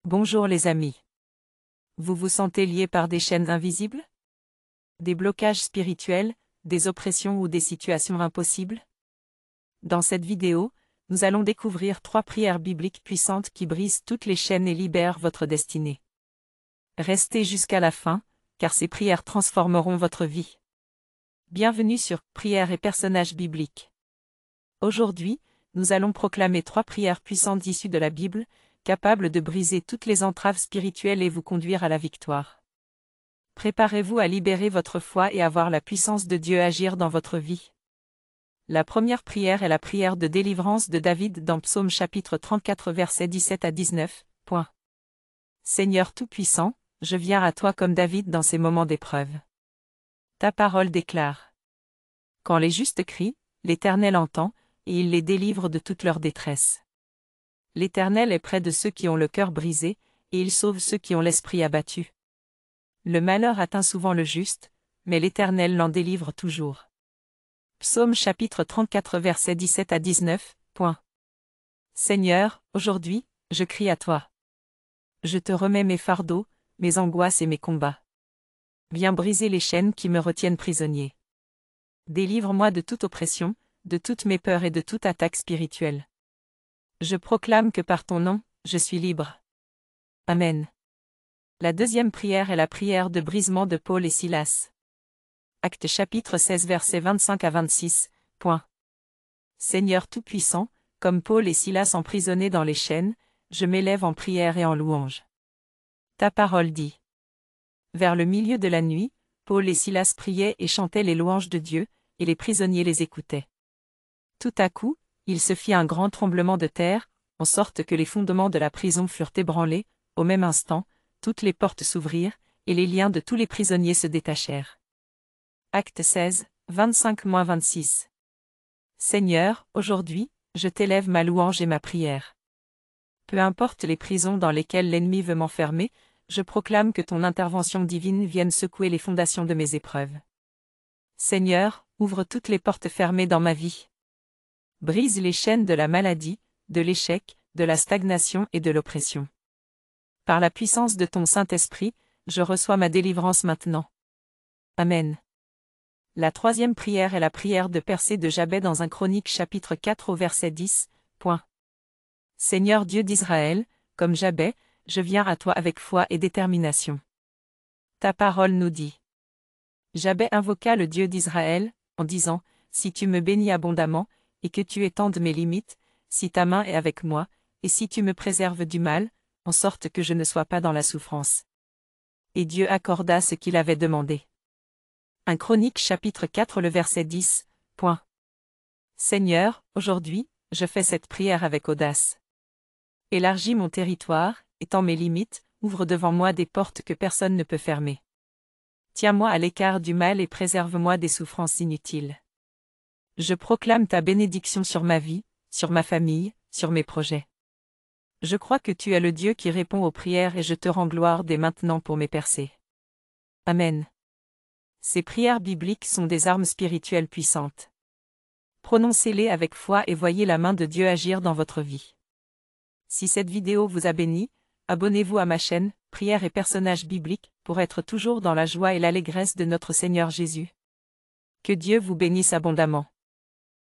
Bonjour les amis. Vous vous sentez liés par des chaînes invisibles? Des blocages spirituels, des oppressions ou des situations impossibles? Dans cette vidéo, nous allons découvrir 3 prières bibliques puissantes qui brisent toutes les chaînes et libèrent votre destinée. Restez jusqu'à la fin, car ces prières transformeront votre vie. Bienvenue sur Prières et personnages bibliques. Aujourd'hui, nous allons proclamer 3 prières puissantes issues de la Bible, capables de briser toutes les entraves spirituelles et vous conduire à la victoire. Préparez-vous à libérer votre foi et à voir la puissance de Dieu agir dans votre vie. La première prière est la prière de délivrance de David dans Psaume chapitre 34 versets 17 à 19. Seigneur Tout-Puissant, je viens à toi comme David dans ces moments d'épreuve. Ta parole déclare. Quand les justes crient, l'Éternel entend, et il les délivre de toute leur détresse. L'Éternel est près de ceux qui ont le cœur brisé, et il sauve ceux qui ont l'esprit abattu. Le malheur atteint souvent le juste, mais l'Éternel l'en délivre toujours. Psaume chapitre 34 versets 17 à 19. Seigneur, aujourd'hui, je crie à toi. Je te remets mes fardeaux, mes angoisses et mes combats. Viens briser les chaînes qui me retiennent prisonnier. Délivre-moi de toute oppression, de toutes mes peurs et de toute attaque spirituelle. Je proclame que par ton nom, je suis libre. Amen. La deuxième prière est la prière de brisement de Paul et Silas. Actes chapitre 16 versets 25 à 26. Seigneur Tout-Puissant, comme Paul et Silas emprisonnés dans les chaînes, je m'élève en prière et en louange. Ta parole dit. Vers le milieu de la nuit, Paul et Silas priaient et chantaient les louanges de Dieu, et les prisonniers les écoutaient. Tout à coup, il se fit un grand tremblement de terre, en sorte que les fondements de la prison furent ébranlés. Au même instant, toutes les portes s'ouvrirent, et les liens de tous les prisonniers se détachèrent. Acte 16, 25-26. Seigneur, aujourd'hui, je t'élève ma louange et ma prière. Peu importe les prisons dans lesquelles l'ennemi veut m'enfermer, je proclame que ton intervention divine vienne secouer les fondations de mes épreuves. Seigneur, ouvre toutes les portes fermées dans ma vie. Brise les chaînes de la maladie, de l'échec, de la stagnation et de l'oppression. Par la puissance de ton Saint-Esprit, je reçois ma délivrance maintenant. Amen. La troisième prière est la prière de percée de Jabez dans 1 Chroniques chapitre 4 au verset 10. Seigneur Dieu d'Israël, comme Jabez, je viens à toi avec foi et détermination. Ta parole nous dit. Jabez invoqua le Dieu d'Israël, en disant, si tu me bénis abondamment, et que tu étendes mes limites, si ta main est avec moi, et si tu me préserves du mal, en sorte que je ne sois pas dans la souffrance. Et Dieu accorda ce qu'il avait demandé. 1 Chroniques chapitre 4 le verset 10. Seigneur, aujourd'hui, je fais cette prière avec audace. Élargis mon territoire, étends mes limites, ouvre devant moi des portes que personne ne peut fermer. Tiens-moi à l'écart du mal et préserve-moi des souffrances inutiles. Je proclame ta bénédiction sur ma vie, sur ma famille, sur mes projets. Je crois que tu es le Dieu qui répond aux prières et je te rends gloire dès maintenant pour mes percées. Amen. Ces prières bibliques sont des armes spirituelles puissantes. Prononcez-les avec foi et voyez la main de Dieu agir dans votre vie. Si cette vidéo vous a béni, abonnez-vous à ma chaîne, Prières et personnages bibliques, pour être toujours dans la joie et l'allégresse de notre Seigneur Jésus. Que Dieu vous bénisse abondamment.